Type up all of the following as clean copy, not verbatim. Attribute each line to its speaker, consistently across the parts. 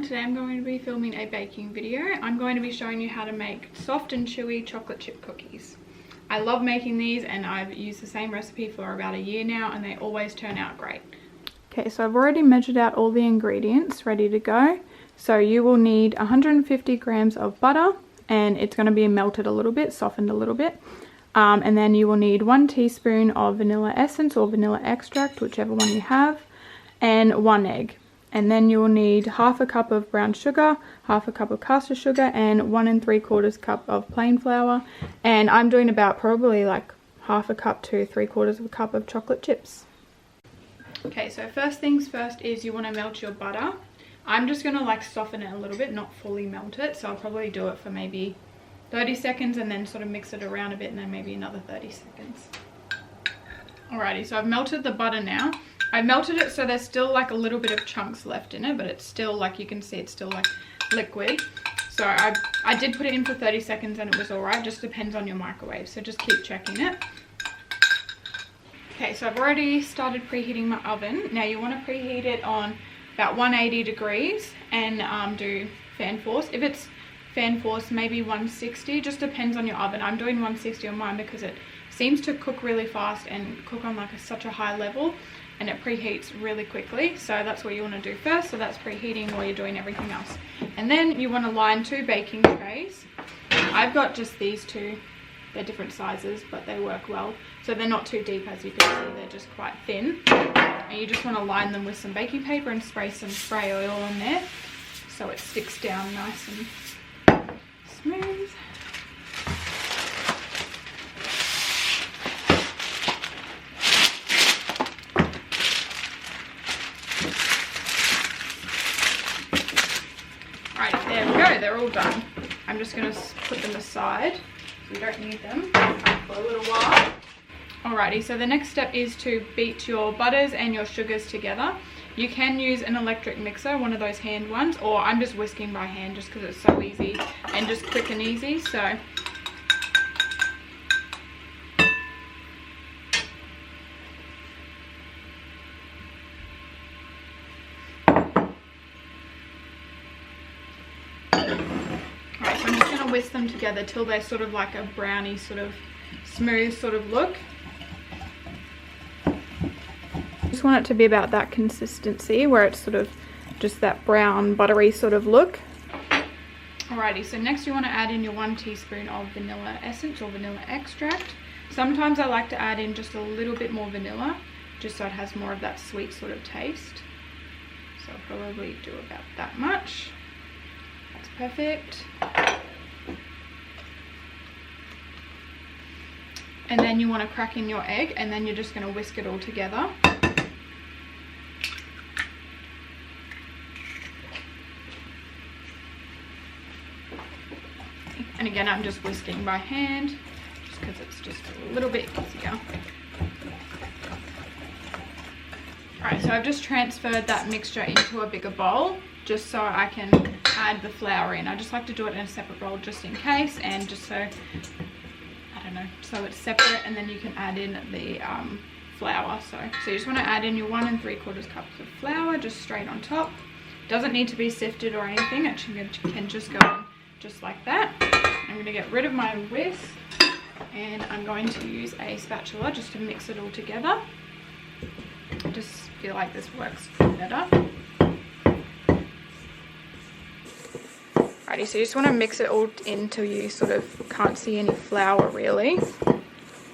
Speaker 1: today I'm going to be filming a baking video. I'm going to be showing you how to make soft and chewy chocolate chip cookies. I love making these and I've used the same recipe for about a year now and they always turn out great. Okay, so I've already measured out all the ingredients ready to go. So you will need 150 grams of butter, and it's going to be melted a little bit, softened a little bit. And then you will need 1 teaspoon of vanilla essence or vanilla extract, whichever one you have, and 1 egg. And then you will need half a cup of brown sugar, half a cup of caster sugar, and 1 3/4 cup of plain flour. And I'm doing about probably like half a cup to 3/4 cup of chocolate chips. Okay, so first things first is you want to melt your butter. I'm just going to like soften it a little bit, not fully melt it. So I'll probably do it for maybe 30 seconds and then sort of mix it around a bit and then maybe another 30 seconds. Alrighty, so I've melted the butter now. I melted it so there's still like a little bit of chunks left in it, but it's still like, you can see it's still like liquid. So I did put it in for 30 seconds and it was alright, just depends on your microwave, so just keep checking it. Okay, so I've already started preheating my oven. Now you want to preheat it on about 180 degrees and do fan force. If it's fan force, maybe 160, just depends on your oven. I'm doing 160 on mine because it seems to cook really fast and cook on like such a high level, and it preheats really quickly. So that's what you want to do first. So that's preheating while you're doing everything else. And then you want to line 2 baking trays. I've got just these 2. They're different sizes, but they work well. So they're not too deep, as you can see, they're just quite thin. And you just want to line them with some baking paper and spray some spray oil in there so it sticks down nice and smooth. There we go, they're all done. I'm just going to put them aside. We don't need them for a little while. Alrighty, so the next step is to beat your butters and your sugars together. You can use an electric mixer, one of those hand ones, or I'm just whisking by hand just because it's so easy and just quick and easy. So whisk them together till they're sort of like a brownie sort of smooth sort of look. Just want it to be about that consistency where it's sort of just that brown buttery sort of look. Alrighty, so next you want to add in your 1 teaspoon of vanilla essence or vanilla extract. Sometimes I like to add in just a little bit more vanilla just so it has more of that sweet sort of taste. So I'll probably do about that much. That's perfect. And then you want to crack in your egg, and then you're just going to whisk it all together. And again, I'm just whisking by hand, just because it's just a little bit easier. Alright, so I've just transferred that mixture into a bigger bowl, just so I can add the flour in. I just like to do it in a separate bowl just in case, and just so so it's separate, and then you can add in the flour. So you just want to add in your 1 3/4 cups of flour just straight on top. Doesn't need to be sifted or anything, it can just go in just like that. I'm going to get rid of my whisk and I'm going to use a spatula just to mix it all together. I just feel like this works better. Alrighty, so you just want to mix it all in until you sort of can't see any flour really.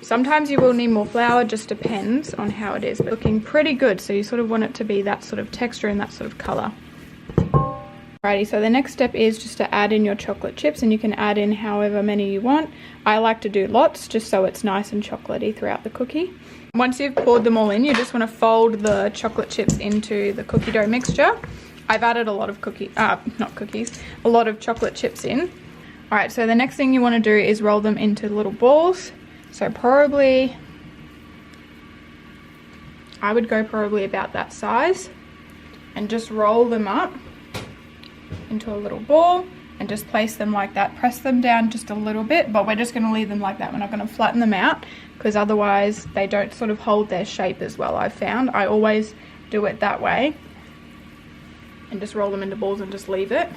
Speaker 1: Sometimes you will need more flour, just depends on how it is, but looking pretty good, so you sort of want it to be that sort of texture and that sort of colour. Alrighty, so the next step is just to add in your chocolate chips, and you can add in however many you want. I like to do lots just so it's nice and chocolatey throughout the cookie. Once you've poured them all in, you just want to fold the chocolate chips into the cookie dough mixture. I've added a lot of a lot of chocolate chips in. Alright, so the next thing you want to do is roll them into little balls. So probably, I would go probably about that size, and just roll them up into a little ball and just place them like that. Press them down just a little bit, but we're just going to leave them like that. We're not going to flatten them out because otherwise they don't sort of hold their shape as well, I've found. I always do it that way. and just roll them into balls and just leave it.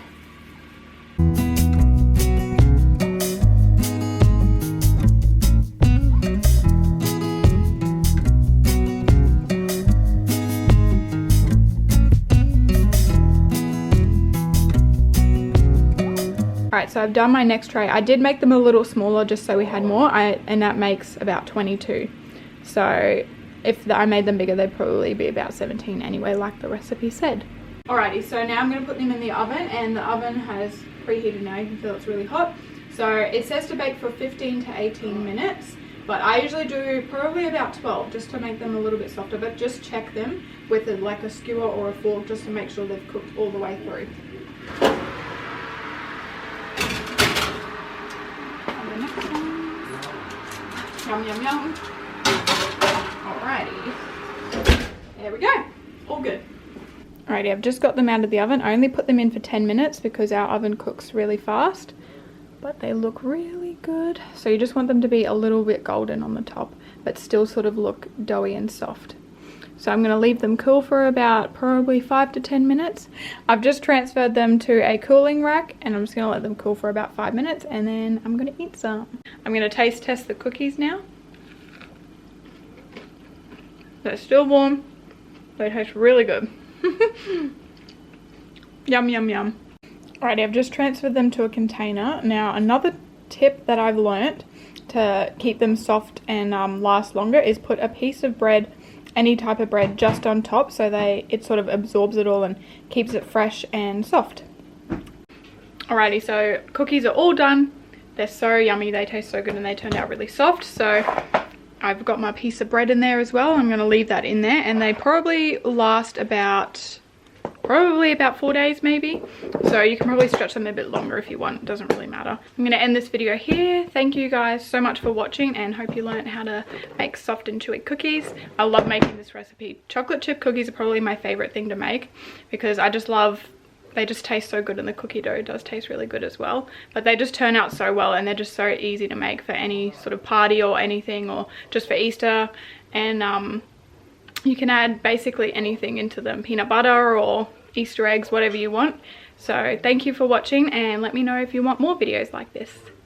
Speaker 1: Alright, so I've done my next tray. I did make them a little smaller just so we had more, and that makes about 22. So if I made them bigger, they'd probably be about 17 anyway, like the recipe said. Alrighty, so now I'm going to put them in the oven, and the oven has preheated now. You can feel it's really hot. So it says to bake for 15 to 18 minutes, but I usually do probably about 12 just to make them a little bit softer, but just check them with like a skewer or a fork just to make sure they've cooked all the way through. Yum, yum, yum. Alrighty. There we go. All good. Alrighty, I've just got them out of the oven. I only put them in for 10 minutes because our oven cooks really fast. But they look really good. So you just want them to be a little bit golden on the top, but still sort of look doughy and soft. So I'm going to leave them cool for about probably 5 to 10 minutes. I've just transferred them to a cooling rack, and I'm just going to let them cool for about 5 minutes, and then I'm going to eat some. I'm going to taste test the cookies now. They're still warm. They taste really good. Yum, yum, yum. Alrighty, I've just transferred them to a container. Now, another tip that I've learnt to keep them soft and last longer is put a piece of bread, any type of bread, just on top so it sort of absorbs it all and keeps it fresh and soft. Alrighty, so cookies are all done. They're so yummy, they taste so good, and they turned out really soft. So I've got my piece of bread in there as well. I'm going to leave that in there, and they probably last about 4 days maybe. So you can probably stretch them a bit longer if you want. It doesn't really matter. I'm going to end this video here. Thank you guys so much for watching, and hope you learned how to make soft and chewy cookies. I love making this recipe. Chocolate chip cookies are probably my favorite thing to make because I just love, they just taste so good, and the cookie dough does taste really good as well. But they just turn out so well, and they're just so easy to make for any sort of party or anything, or just for Easter. And you can add basically anything into them, peanut butter or Easter eggs, whatever you want. So thank you for watching, and let me know if you want more videos like this.